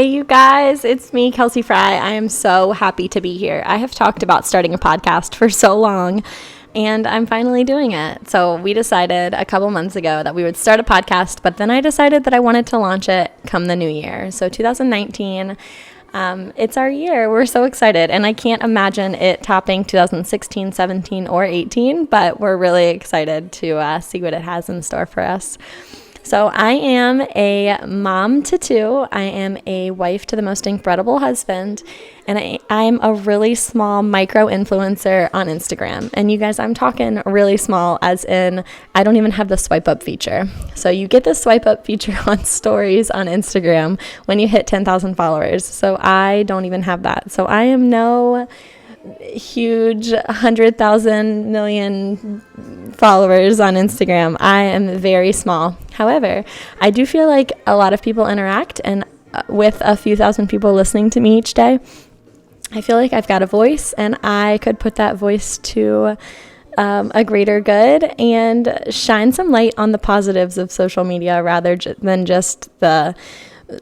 Hey, you guys, it's me, Kelsey Fry. I am so happy to be here. I have talked about starting a podcast for so long, and I'm finally doing it. So we decided a couple months ago that we would start a podcast, but then I decided that I wanted to launch it come the new year. So 2019, it's our year. We're so excited, and I can't imagine it topping 2016, 17, or 18, but we're really excited to see what it has in store for us. So I am a mom to two. I am a wife to the most incredible husband, and I'm a really small micro influencer on Instagram. And you guys, I'm talking really small as in I don't even have the swipe up feature. So you get the swipe up feature on stories on Instagram when you hit 10,000 followers. So I don't even have that. So I am no huge 100,000 million followers on Instagram. I am very small. However, I do feel like a lot of people interact, and with a few thousand people listening to me each day, I feel like I've got a voice, and I could put that voice to a greater good and shine some light on the positives of social media rather than just the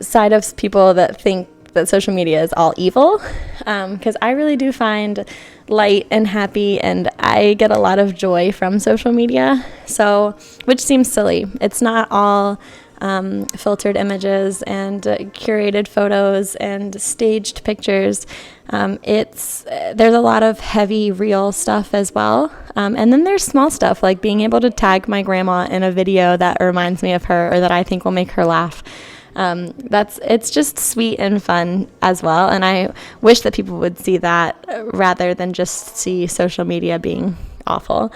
side of people that think that social media is all evil, because I really do find light and happy, and I get a lot of joy from social media. So, which seems silly. It's not all filtered images and curated photos and staged pictures. There's a lot of heavy, real stuff as well. And then there's small stuff like being able to tag my grandma in a video that reminds me of her or that I think will make her laugh. It's just sweet and fun as well. And I wish that people would see that rather than just see social media being awful.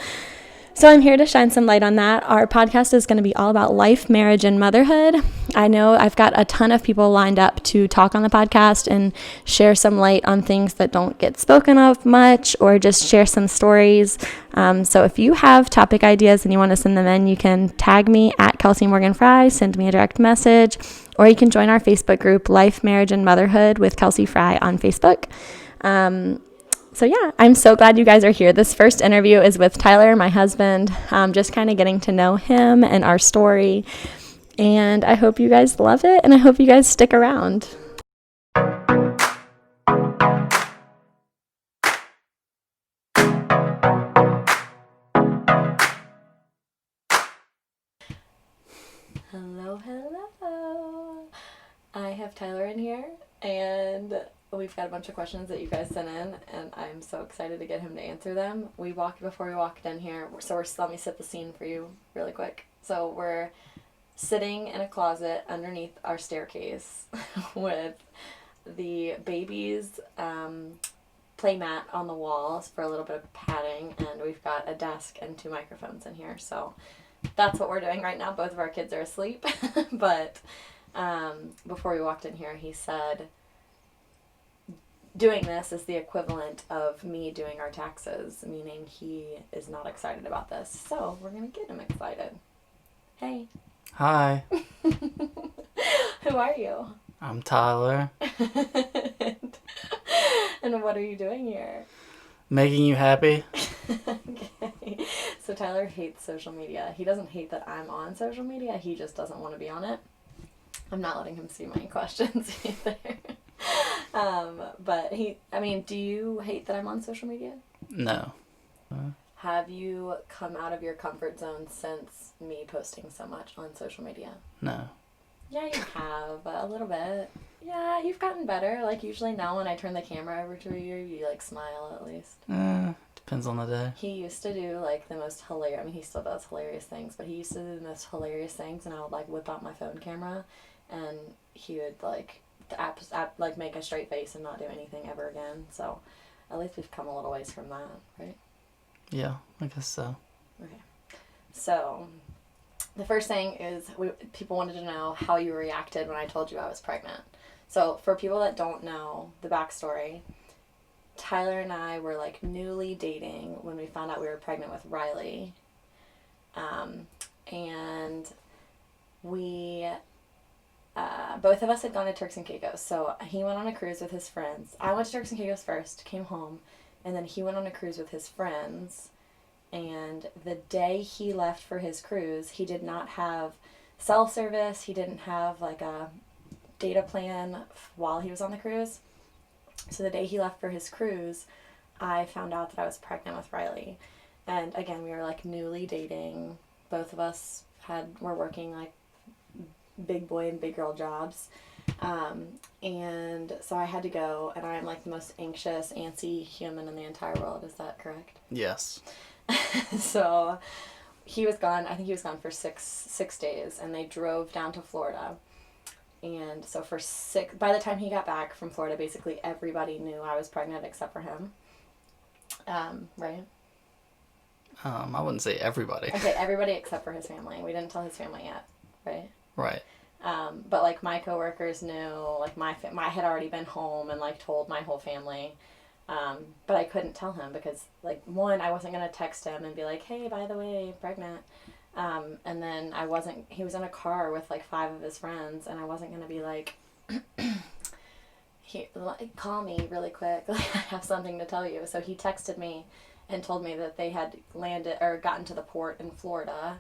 So I'm here to shine some light on that. Our podcast is going to be all about life, marriage, and motherhood. I know I've got a ton of people lined up to talk on the podcast and share some light on things that don't get spoken of much, or just share some stories. So if you have topic ideas and you want to send them in, you can tag me at Kelsey Morgan Fry, send me a direct message, or you can join our Facebook group, Life, Marriage, and Motherhood with Kelsey Fry on Facebook. So yeah, I'm so glad you guys are here. This first interview is with Tyler, my husband, just kind of getting to know him and our story. And I hope you guys love it, and I hope you guys stick around. Hello. I have Tyler in here, and we've got a bunch of questions that you guys sent in, and I'm so excited to get him to answer them. Before we walked in here, let me set the scene for you really quick. So we're sitting in a closet underneath our staircase with the baby's play mat on the walls for a little bit of padding, and we've got a desk and 2 microphones in here. So that's what we're doing right now. Both of our kids are asleep, but before we walked in here, he said doing this is the equivalent of me doing our taxes, meaning he is not excited about this. So we're going to get him excited. Hey. Hi. Who are you? I'm Tyler. And what are you doing here? Making you happy? Okay. So Tyler hates social media. He doesn't hate that I'm on social media. He just doesn't want to be on it. I'm not letting him see my questions either. But do you hate that I'm on social media? No. Have you come out of your comfort zone since me posting so much on social media? No. Yeah, you have. A little bit. Yeah, you've gotten better. Like, usually now when I turn the camera over to you, you, smile at least. Depends on the day. He used to do, the most hilarious... he still does hilarious things, but he used to do the most hilarious things, and I would, whip out my phone camera, and he would, make a straight face and not do anything ever again. So, at least we've come a little ways from that, right? Yeah, I guess so. Okay. So, the first thing is people wanted to know how you reacted when I told you I was pregnant. So, for people that don't know the backstory, Tyler and I were, newly dating when we found out we were pregnant with Riley. And we... both of us had gone to Turks and Caicos. So he went on a cruise with his friends. I went to Turks and Caicos first, came home, and then he went on a cruise with his friends. And the day he left for his cruise, he did not have cell service. He didn't have a data plan while he was on the cruise. So the day he left for his cruise, I found out that I was pregnant with Riley. And again, we were like newly dating. Both of us were working like big boy and big girl jobs. And so I had to go, and I'm like the most anxious, antsy human in the entire world. Is that correct? Yes. So he was gone. I think he was gone for six days, and they drove down to Florida. And so by the time he got back from Florida, basically everybody knew I was pregnant except for him. Right? I wouldn't say everybody. Okay, everybody except for his family. We didn't tell his family yet, right? Right. But like my coworkers knew, like I had already been home and like told my whole family. But I couldn't tell him because like one, I wasn't going to text him and be like, hey, by the way, pregnant. And then he was in a car with like 5 of his friends, and I wasn't going to be like, call me really quick. Like, I have something to tell you. So he texted me and told me that they had landed or gotten to the port in Florida,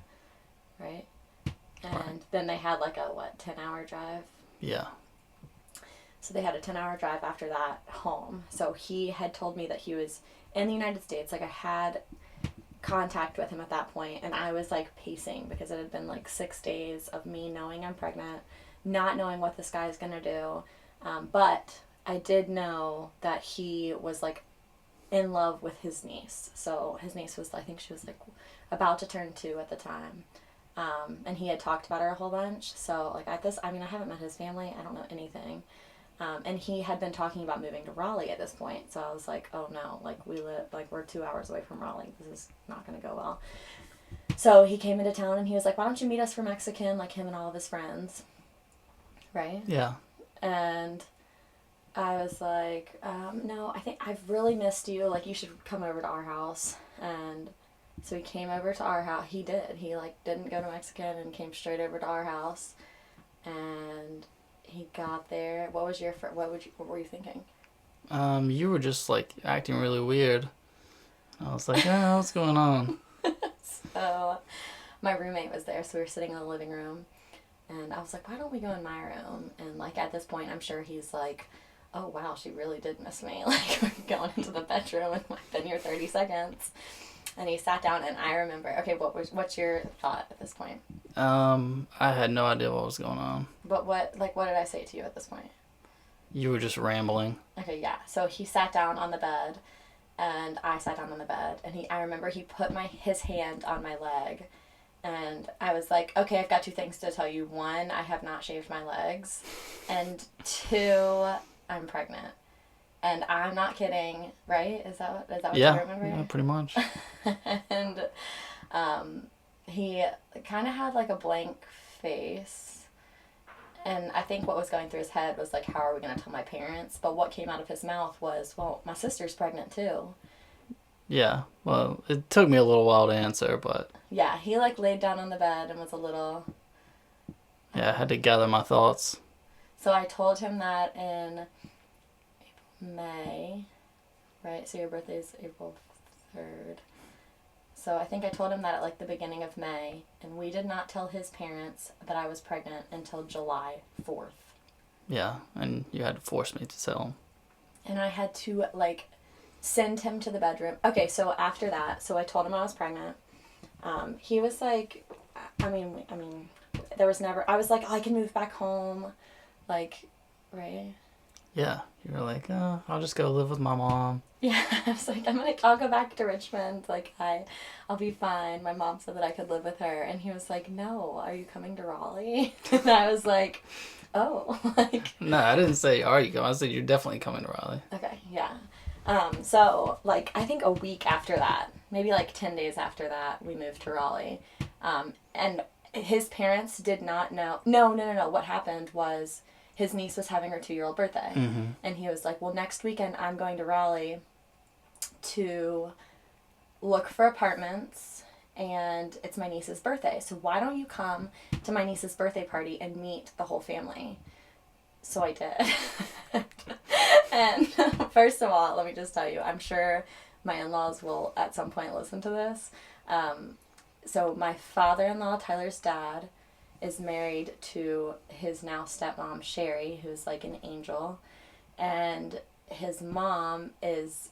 right? And then they had like a 10-hour drive. Yeah. So they had a 10-hour drive after that home. So he had told me that he was in the United States. Like, I had contact with him at that point, and I was like pacing because it had been like 6 days of me knowing I'm pregnant, not knowing what this guy's gonna do. But I did know that he was like in love with his niece. So his niece was, I think she was like about to turn 2 at the time. And he had talked about her a whole bunch. So like I haven't met his family. I don't know anything. And he had been talking about moving to Raleigh at this point. So I was like, oh no, like we're 2 hours away from Raleigh. This is not going to go well. So he came into town and he was like, why don't you meet us for Mexican, like him and all of his friends. Right? Yeah. And I was like, no, I think I've really missed you. Like, you should come over to our house. And so he came over to our house. He did. He like didn't go to Mexican and came straight over to our house. And he got there. What were you thinking? You were just like acting really weird. I was like, oh, what's going on? So my roommate was there, so we were sitting in the living room, and I was like, why don't we go in my room? And like at this point, I'm sure he's like, oh wow, she really did miss me. Like, we're going into the bedroom and I've been here 30 seconds. And he sat down, and I remember, okay, what's your thought at this point? I had no idea what was going on. But what did I say to you at this point? You were just rambling. Okay, yeah. So he sat down on the bed, and I sat down on the bed, and I remember he put his hand on my leg, and I was like, okay, I've got 2 things to tell you. 1, I have not shaved my legs, and 2, I'm pregnant. And I'm not kidding, right? Is that what you remember? Yeah, pretty much. And he kind of had like a blank face. And I think what was going through his head was like, how are we going to tell my parents? But what came out of his mouth was, well, my sister's pregnant too. Yeah, well, it took me a little while to answer, but... Yeah, he like laid down on the bed and was a little... Yeah, I had to gather my thoughts. So I told him that in May, right? So your birthday is April 3rd. So I think I told him that at like the beginning of May, and we did not tell his parents that I was pregnant until July 4th. Yeah, and you had to force me to tell him. And I had to like send him to the bedroom. Okay, so after that, so I told him I was pregnant. He was like, I mean, there was never, I was like, oh, I can move back home. Like, right? Yeah, you were like, oh, I'll just go live with my mom. Yeah, I was like, I'll go back to Richmond. Like, I'll be fine. My mom said that I could live with her. And he was like, no, are you coming to Raleigh? And I was like, oh, like. No, I didn't say, are you coming? I said, you're definitely coming to Raleigh. Okay, yeah. So, like, I think a week after that, maybe like 10 days after that, we moved to Raleigh. And his parents did not know. No. What happened was his niece was having her 2-year-old birthday. Mm-hmm. And he was like, well, next weekend I'm going to Raleigh to look for apartments, and it's my niece's birthday. So why don't you come to my niece's birthday party and meet the whole family? So I did. And first of all, let me just tell you, I'm sure my in-laws will at some point listen to this. So my father-in-law, Tyler's dad, is married to his now stepmom, Sherry, who's like an angel. And his mom is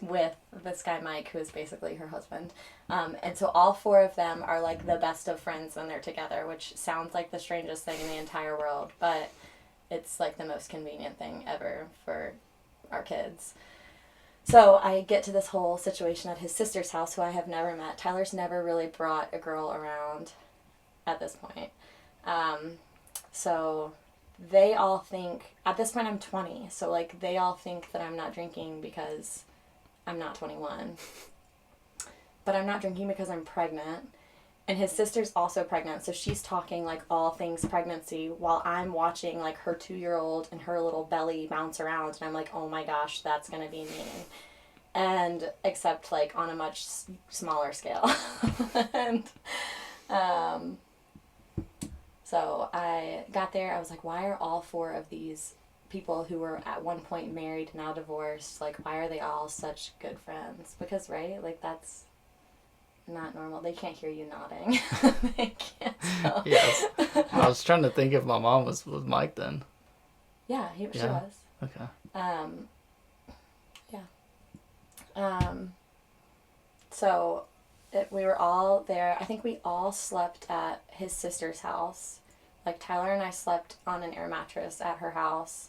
with this guy, Mike, who is basically her husband. And so all four of them are like the best of friends when they're together, which sounds like the strangest thing in the entire world, but it's like the most convenient thing ever for our kids. So I get to this whole situation at his sister's house, who I have never met. Tyler's never really brought a girl around at this point. So they all think, at this point I'm 20, so like they all think that I'm not drinking because I'm not 21. But I'm not drinking because I'm pregnant. And his sister's also pregnant, so she's talking like all things pregnancy while I'm watching like her 2-year-old and her little belly bounce around, and I'm like, oh my gosh, that's gonna be me. And except like on a much smaller scale. And so I got there, I was like, why are all four of these people who were at one point married, now divorced, like why are they all such good friends? Because, right, like that's not normal. They can't hear you nodding. They can't tell. Yes. I was trying to think if my mom was with Mike then. Yeah, she Yeah. was. Okay. So we were all there. I think we all slept at his sister's house. Like Tyler and I slept on an air mattress at her house,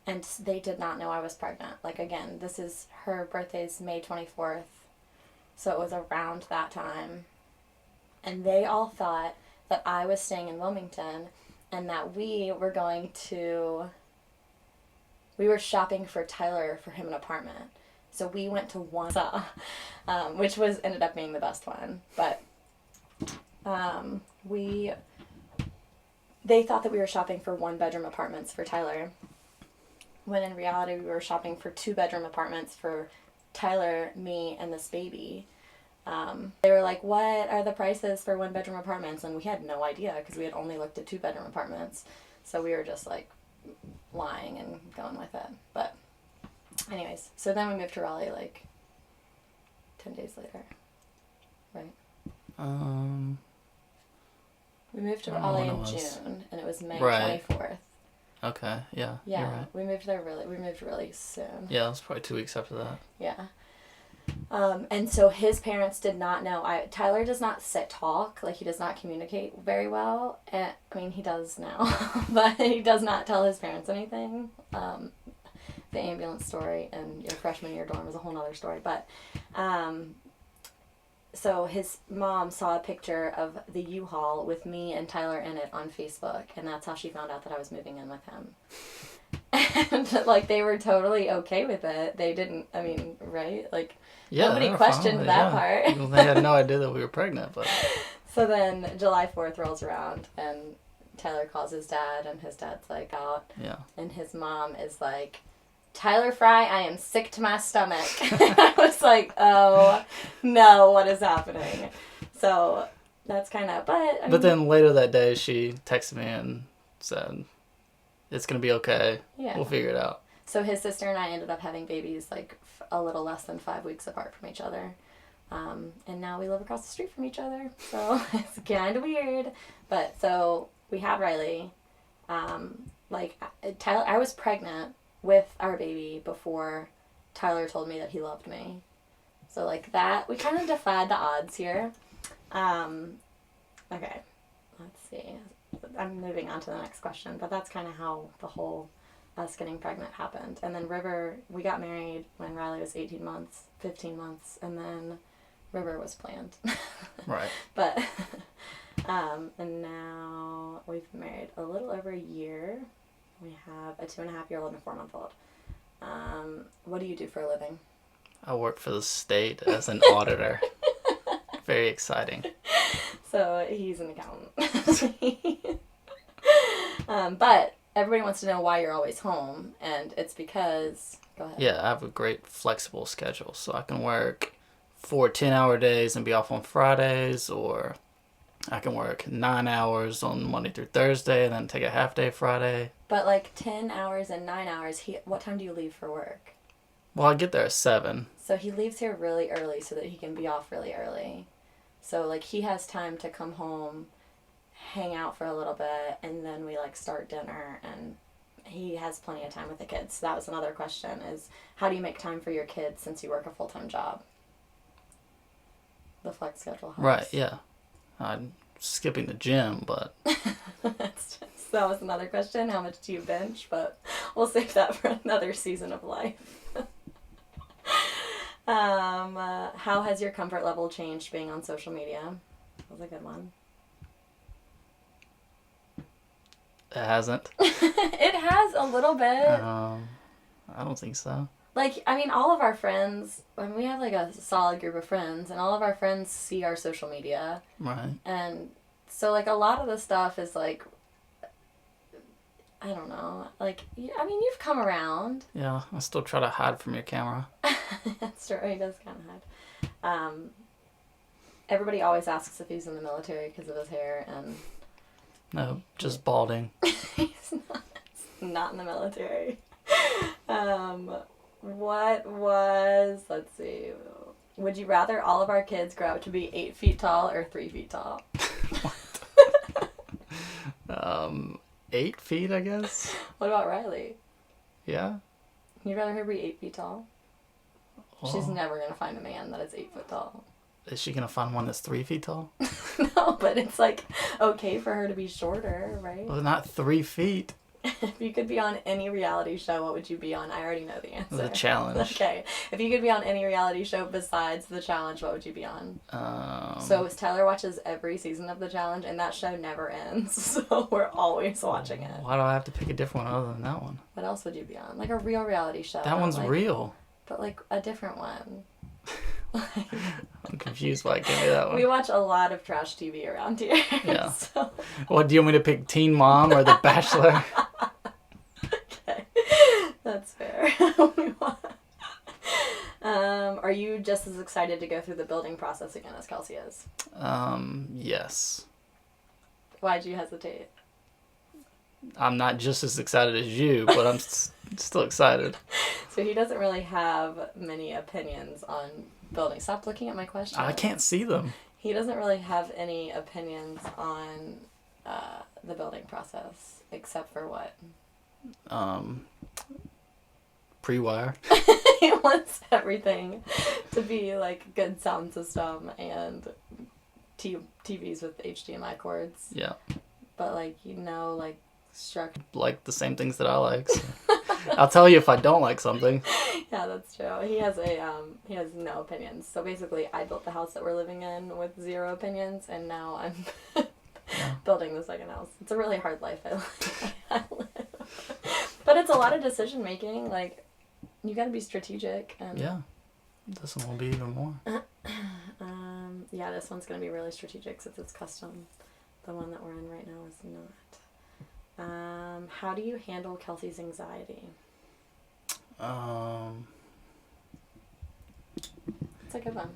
and they did not know I was pregnant. Like again, this is her birthday's May 24th. So it was around that time. And they all thought that I was staying in Wilmington and that we were shopping for Tyler for him an apartment. So we went to Wausau, which ended up being the best one. But they thought that we were shopping for 1-bedroom apartments for Tyler, when in reality we were shopping for 2-bedroom apartments for Tyler, me, and this baby. They were like, what are the prices for 1-bedroom apartments? And we had no idea because we had only looked at 2-bedroom apartments. So we were just like lying and going with it. But anyways, so then we moved to Raleigh like 10 days later, right? We moved to I don't know Raleigh when in it was. June, and it was May Right. 24th. Okay. Yeah. Yeah, You're right. we moved really soon. Yeah, it was probably 2 weeks after that. Yeah. And so his parents did not know. Tyler does not talk, like he does not communicate very well. And, I mean, he does now, but he does not tell his parents anything. The ambulance story and your freshman year dorm is a whole nother story. But, so his mom saw a picture of the U-Haul with me and Tyler in it on Facebook, and that's how she found out that I was moving in with him. And, like, they were totally okay with it. They didn't, I mean, right? Like, Yeah, nobody they were fine questioned with it, that yeah. part. Well, they had no idea that we were pregnant, but So then July 4th rolls around, and Tyler calls his dad, and his dad's like out, yeah. and his mom is like, Tyler Fry, I am sick to my stomach. I was like, oh, no, what is happening? So that's kind of, But then later that day, she texted me and said, it's going to be okay. yeah. We'll figure it out. So his sister and I ended up having babies like a little less than 5 weeks apart from each other. And now we live across the street from each other. So it's kind of weird. But so we have Riley. Tyler, I was pregnant with our baby before Tyler told me that he loved me. So like that, we kind of defied the odds here. Okay, let's see. I'm moving on to the next question, but that's kind of how the whole us getting pregnant happened. And then River, we got married when Riley was 15 months, and then River was planned. Right. But, and now we've been married a little over a year. We have a 2.5-year-old and a 4-month-old. What do you do for a living? I work for the state as an auditor. Very exciting. So he's an accountant. But everybody wants to know why you're always home, and it's because... Go ahead. Yeah, I have a great flexible schedule, so I can work 4 10-hour days and be off on Fridays, or I can work 9 hours on Monday through Thursday and then take a half day Friday. But like 10 hours and 9 hours, what time do you leave for work? Well, I get there at 7. So he leaves here really early so that he can be off really early. So like he has time to come home hang out for a little bit, and then we like start dinner, and he has plenty of time with the kids. So that was another question: is how do you make time for your kids since you work a full-time job? The flex schedule helps. Right. Yeah. I'm skipping the gym, but That was another question. How much do you bench? But we'll save that for another season of life. How has your comfort level changed being on social media? That was a good one. it hasn't. It has a little bit. I don't think so. Like, I mean, all of our friends, we have like a solid group of friends, and all of our friends see our social media. Right. And so, like, a lot of the stuff is like, I don't know. Like, I mean, you've come around. Yeah, I still try to hide from your camera. That's true. He does kind of hide. Everybody always asks if he's in the military because of his hair, and No, just balding. he's not in the military. What was, let's see, would you rather all of our kids grow up to be 8 feet tall or 3 feet tall? 8 feet, I guess. What about Riley? Yeah. You'd rather her be 8 feet tall? Well, She's never going to find a man that is 8 foot tall. Is she gonna find one that's 3 feet tall? No, but it's like okay for her to be shorter, right? Well, not 3 feet. If you could be on any reality show, what would you be on? I already know the answer. The Challenge. Okay. If you could be on any reality show besides The Challenge, what would you be on? So Tyler watches every season of The Challenge, and that show never ends. So we're always watching it. Why do I have to pick a different one other than that one? What else would you be on? Like a real reality show. That one's like, real. But like a different one. I'm confused why I gave me that one. We watch a lot of trash TV around here. Yeah. So. What, do you want me to pick Teen Mom or The Bachelor? Okay. That's fair. Are you just as excited to go through the building process again as Kelsey is? Yes. Why'd you hesitate? I'm not just as excited as you, but I'm still excited. So he doesn't really have many opinions on building. Stop looking at my question. I can't see them. He doesn't really have any opinions on the building process, except for what? Pre-wire. He wants everything to be like good sound system and TVs with HDMI cords. Yeah. But like, like structure. Like the same things that I like. So. I'll tell you if I don't like something. Yeah, that's true. He has he has no opinions. So basically, I built the house that we're living in with 0 opinions, and now I'm building the second house. It's a really hard life I live. But it's a lot of decision making. Like, you got to be strategic. And Yeah. This one will be even more. yeah, this one's gonna be really strategic since it's custom. The one that we're in right now is not. How do you handle Kelsey's anxiety? It's a good one.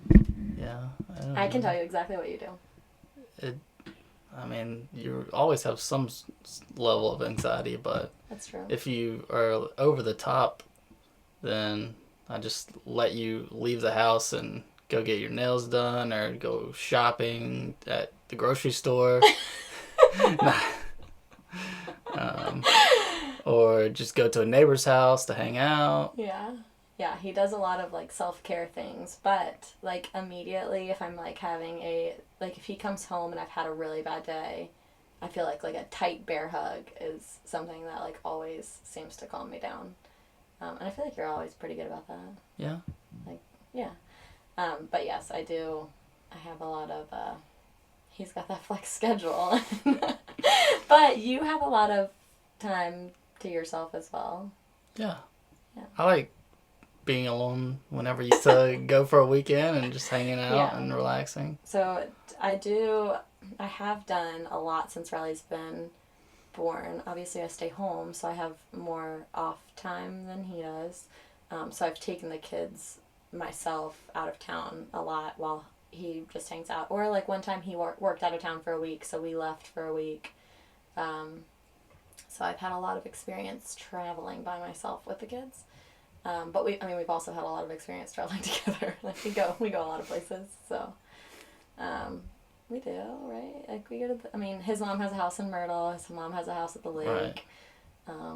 Yeah. I can tell you exactly what you do. I mean, you always have some level of anxiety, but That's true. if you are over the top, then I just let you leave the house and go get your nails done or go shopping at the grocery store. Or just go to a neighbor's house to hang out. Yeah, he does a lot of like self-care things, but like immediately if I'm like having if he comes home and I've had a really bad day, I feel like a tight bear hug is something that like always seems to calm me down. And I feel like you're always pretty good about that. Yeah. Yeah. But yes, I do. I have a lot of, he's got that flex schedule. But you have a lot of time to yourself as well. Yeah. Yeah. I like being alone whenever you used to go for a weekend and just hanging out and relaxing. So I have done a lot since Riley's been born. Obviously I stay home, so I have more off time than he does. So I've taken the kids myself out of town a lot while he just hangs out. Or like one time he worked out of town for a week, so we left for a week. So I've had a lot of experience traveling by myself with the kids. But we've also had a lot of experience traveling together. Like we go a lot of places. So, We do, right? Like we go to. I mean, his mom has a house in Myrtle. His mom has a house at the lake. Right.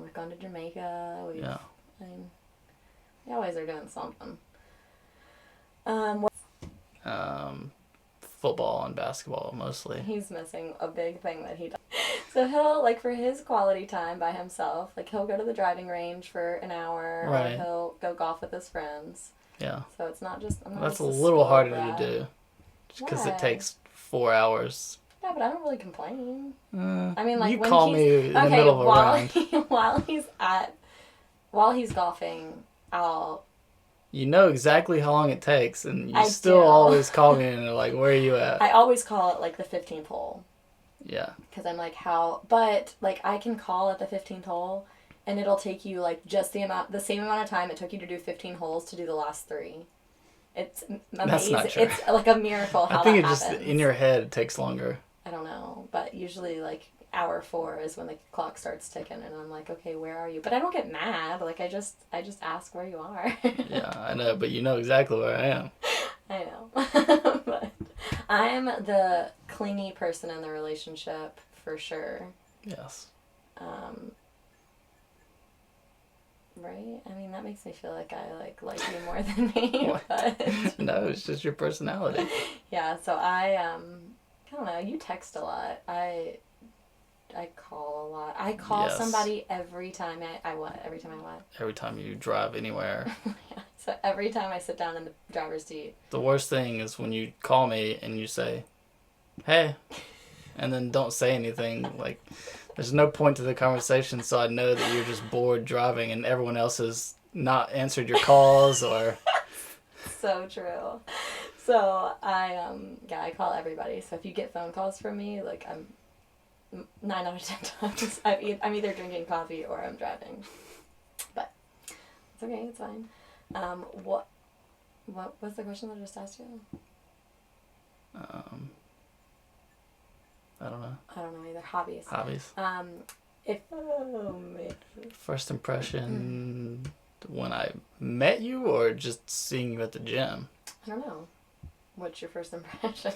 We've gone to Jamaica. Yeah. I mean, we always are doing something. Football and basketball mostly. He's missing a big thing that he does. So he'll, like, for his quality time by himself, like, he'll go to the driving range for an hour. Right. Or he'll go golf with his friends. Yeah. So it's not just... That's a little harder to do. Because Why? it takes 4 hours. Yeah, but I don't really complain. I mean, like, you when call he's... me in the middle of a round. While he's golfing, I'll... You know exactly how long it takes, and you I still do. always call me and they're like, where are you at? I always call it, like, the 15th hole. Yeah. Because I'm like, how... But, like, I can call at the 15th hole, and it'll take you, like, just the same amount of time it took you to do 15 holes to do the last 3. It's amazing. That's not true. It's, like, a miracle how I think that it just, happens. in your head, it takes longer. I don't know. But usually, like, hour 4 is when the clock starts ticking, and I'm like, okay, where are you? But I don't get mad. Like, I just ask where you are. Yeah, I know, but you know exactly where I am. I know. But I'm the clingy person in the relationship, for sure. Yes. Right? I mean, that makes me feel like I, like you more than me. But No, it's just your personality. yeah, so I don't know, you text a lot. I call a lot. I call Yes. somebody every time I what? Every time I what? Every time you drive anywhere. Yeah. So every time I sit down in the driver's seat. The worst thing is when you call me and you say, hey, and then don't say anything. Like, there's no point to the conversation, so I know that you're just bored driving and everyone else has not answered your calls or... So true. So I call everybody. So if you get phone calls from me, like, I'm 9 out of 10 times I'm either drinking coffee or I'm driving. But it's okay, it's fine. What was the question that I just asked you? I don't know. I don't know either. Hobbies. Hobbies. First impression when I met you or just seeing you at the gym? I don't know. What's your first impression?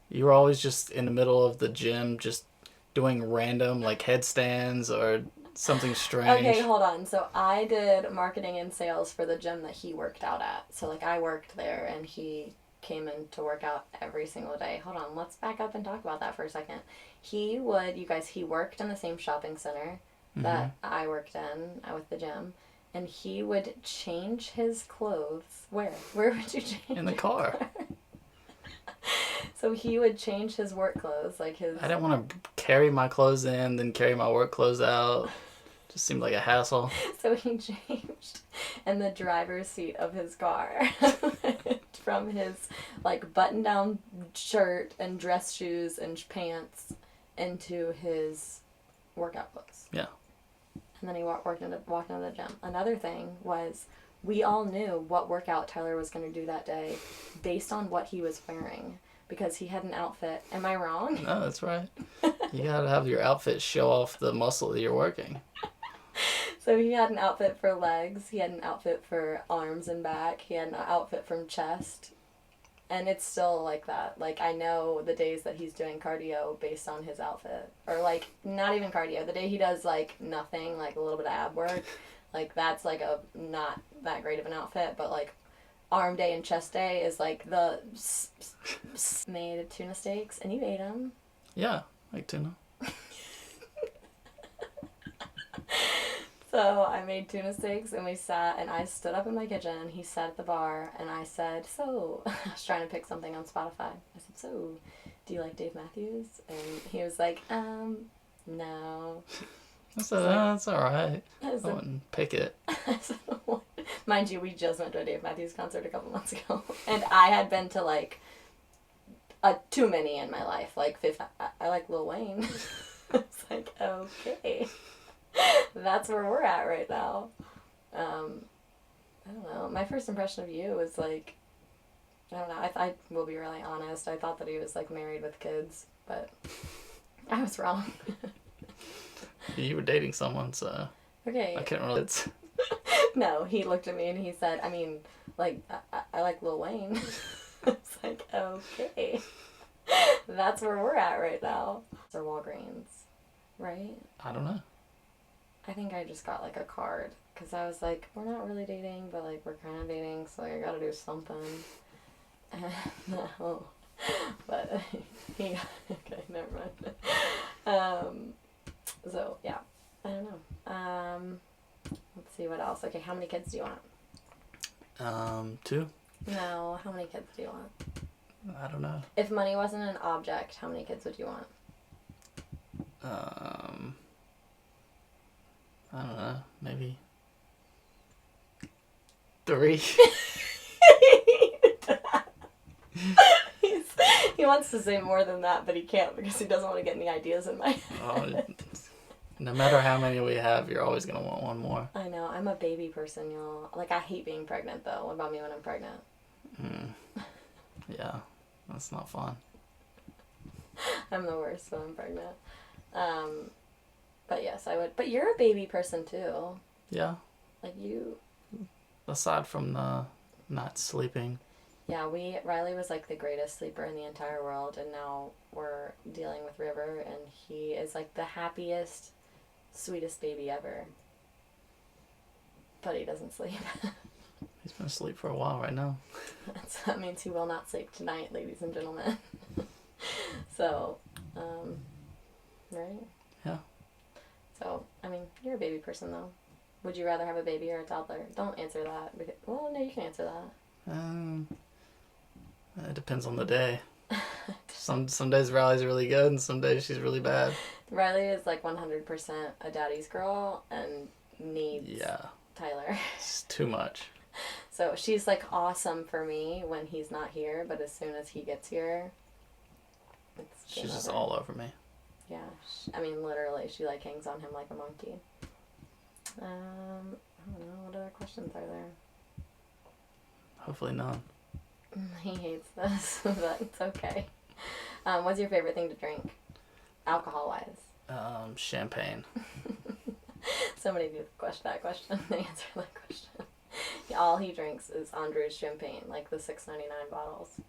You were always just in the middle of the gym, just doing random, like, headstands or something strange. Okay, hold on. So I did marketing and sales for the gym that he worked out at. So, like, I worked there and he came in to work out every single day. Hold on, let's back up and talk about that for a second. He worked in the same shopping center that I worked in with the gym. And he would change his clothes. Where? Where would you change? In the car. So he would change his work clothes, like his... I didn't want to carry my clothes in, then carry my work clothes out. Just seemed like a hassle. So he changed in the driver's seat of his car from his, like, button-down shirt and dress shoes and pants into his workout clothes. Yeah. And then he walked into the gym. Another thing was we all knew what workout Tyler was going to do that day based on what he was wearing because he had an outfit. Am I wrong? No, that's right. You gotta have your outfit show off the muscle that you're working. So he had an outfit for legs, he had an outfit for arms and back, he had an outfit from chest, and it's still like that. Like, I know the days that he's doing cardio based on his outfit. Or, like, not even cardio. The day he does, like, nothing, like a little bit of ab work, like, that's, like, a not that great of an outfit, but, like, arm day and chest day is, like, the made tuna steaks, and you ate them. Yeah, like tuna. So I made tuna steaks and we sat and I stood up in my kitchen and he sat at the bar and I said, so, I was trying to pick something on Spotify. I said, so, do you like Dave Matthews? And he was like, no. I said, that's alright. I I said, wouldn't pick it. I said, what? Mind you, we just went to a Dave Matthews concert a couple months ago. And I had been to, like, too many in my life. Like, I like Lil Wayne. It's like, okay. That's where we're at right now. I don't know. My first impression of you was like, I don't know. I will be really honest. I thought that he was, like, married with kids, but I was wrong. You were dating someone, so Okay. I can't really... No, he looked at me and he said, I mean, like, I like Lil Wayne. It's like, okay. That's where we're at right now. Or Walgreens, right? I don't know. I think I just got like a card because I was like, we're not really dating, but like we're kind of dating, so I gotta do something. No, but okay, never mind. So yeah, I don't know. Let's see what else. Okay, how many kids do you want? 2. No, how many kids do you want? I don't know. If money wasn't an object, how many kids would you want? I don't know. Maybe 3. He wants to say more than that, but he can't because he doesn't want to get any ideas in my head. No matter how many we have, you're always going to want one more. I know. I'm a baby person, y'all. Like, I hate being pregnant, though. What about me when I'm pregnant? Yeah, that's not fun. I'm the worst when I'm pregnant. But yes, I would. But you're a baby person, too. Yeah. Like, you... Aside from the not sleeping. Yeah, Riley was like the greatest sleeper in the entire world, and now we're dealing with River, and he is like the happiest, sweetest baby ever. But he doesn't sleep. He's been asleep for a while right now. That means he will not sleep tonight, ladies and gentlemen. So, right? Yeah. So, I mean, you're a baby person, though. Would you rather have a baby or a toddler? Don't answer that. Well, no, you can answer that. It depends on the day. Some days Riley's really good, and some days she's really bad. Riley is like 100% a daddy's girl and needs Tyler. It's too much. So she's like awesome for me when he's not here, but as soon as he gets here, she's just all over me. Yeah, I mean literally, she like hangs on him like a monkey. I don't know, what other questions are there? Hopefully none. He hates this, but it's okay. What's your favorite thing to drink? Alcohol-wise. Champagne. Somebody do that question. They answer that question. All he drinks is Andrew's champagne, like the $6.99 bottles.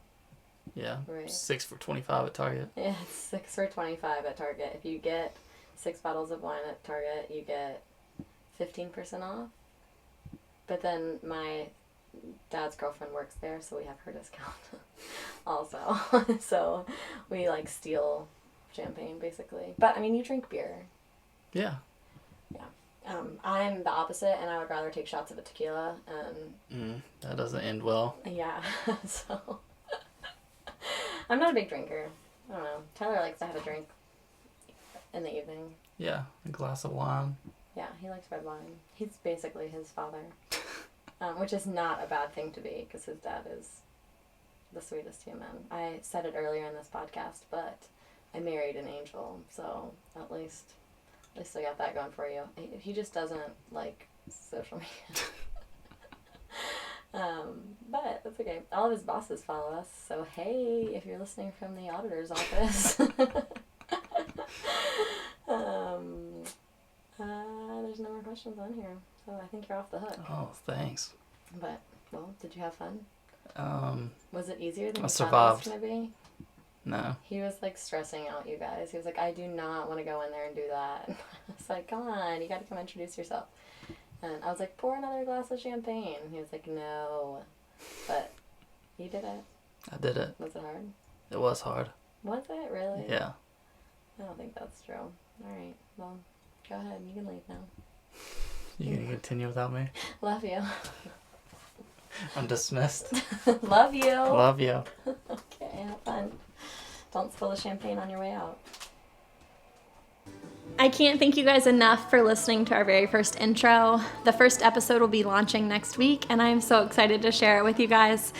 Yeah. Right. 6 for $25 at Target. Yeah, it's 6 for $25 at Target. If you get 6 bottles of wine at Target, you get 15% off. But then my dad's girlfriend works there, so we have her discount also. So we like steal champagne basically. But I mean, you drink beer. Yeah. Yeah. I'm the opposite, and I would rather take shots of a tequila. That doesn't end well. Yeah. So I'm not a big drinker. I don't know. Tyler likes to have a drink in the evening. Yeah, a glass of wine. Yeah, he likes red wine. He's basically his father. Which is not a bad thing to be, because his dad is the sweetest human. I said it earlier in this podcast, but I married an angel, so at least I got that going for you. He just doesn't like social media. But that's okay. All of his bosses follow us, so hey, if you're listening from the auditor's office. There's no more questions on here, so I think you're off the hook. Oh, thanks. But, well, did you have fun? Was it easier than I you survived. thought it was going to be? No. He was, like, stressing out you guys. He was like, I do not want to go in there and do that. I was like, come on, you got to come introduce yourself. And I was like, pour another glass of champagne. He was like, no. But you did it. I did it. Was it hard? It was hard. Was it? Really? Yeah. I don't think that's true. All right. Well, go ahead. You can leave now. You gonna continue without me? Love you. I'm dismissed. Love you. Love you. Okay, have fun. Don't spill the champagne on your way out. I can't thank you guys enough for listening to our very first intro. The first episode will be launching next week, and I'm so excited to share it with you guys.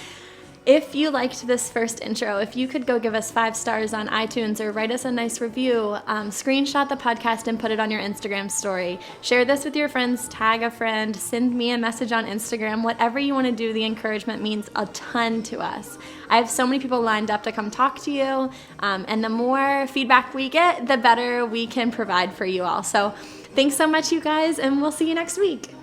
If you liked this first intro, if you could go give us 5 stars on iTunes or write us a nice review, screenshot the podcast and put it on your Instagram story. Share this with your friends, tag a friend, send me a message on Instagram. Whatever you want to do, the encouragement means a ton to us. I have so many people lined up to come talk to you, and the more feedback we get, the better we can provide for you all. So thanks so much, you guys, and we'll see you next week.